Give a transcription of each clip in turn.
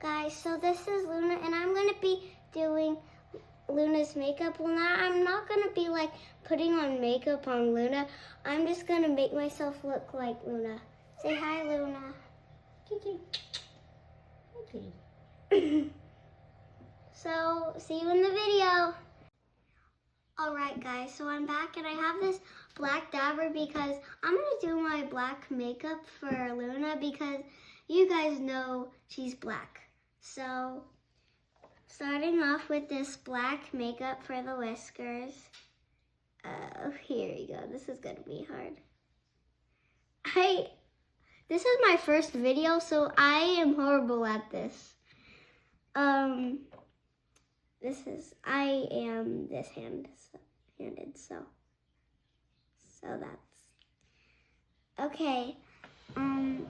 Guys, so this is Luna, and I'm going to be doing Luna's makeup. Well, now I'm not going to be like putting on makeup on Luna. I'm just going to make myself look like Luna. Say hi, Luna. Okay. So, see you in the video. Alright guys, so I'm back and I have this black dabber because I'm going to do my black makeup for Luna because you guys know she's black. So, starting off with this black makeup for the whiskers. Here you go. This is going to be hard. This is my first video, so I am horrible at this. I am this-handed, so that's okay. And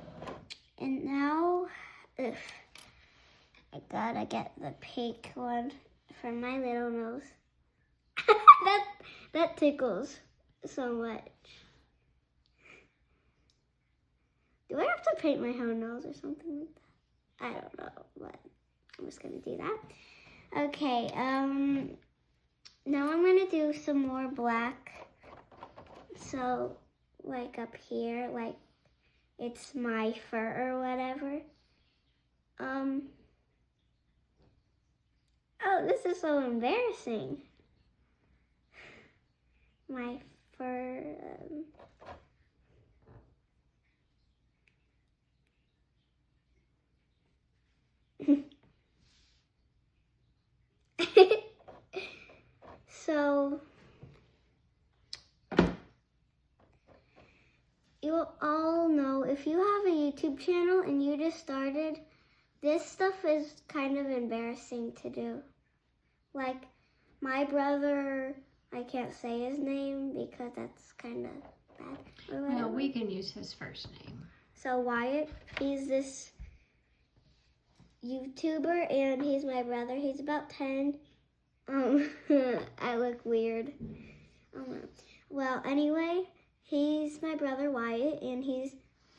now, I gotta get the pink one for my little nose. that tickles so much. Do I have to paint my whole nose or something like that? I don't know, but I'm just gonna do that. Okay, now I'm gonna do some more black. So, like up here, like it's my fur or whatever. Oh, this is so embarrassing. My fur, So, you all know if you have a YouTube channel and you just started, this stuff is kind of embarrassing to do. Like my brother, I can't say his name because that's kind of bad. No, we can use his first name. So Wyatt, he's this YouTuber and he's my brother. He's about 10. I look weird. Well, anyway, he's my brother Wyatt and he's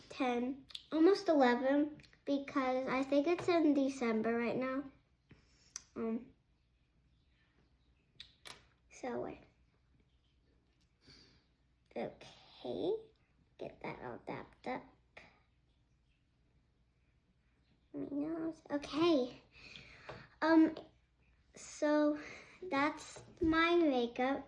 10, almost 11 because I think it's in December right now. So wait. Okay, get that all dapped up. My nose. Okay. So that's my makeup.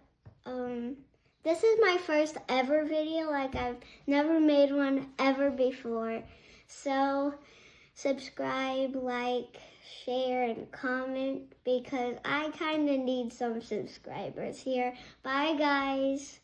This is my first ever video. Like I've never made one ever before. So subscribe, like, share, and comment because I kind of need some subscribers here. Bye, guys.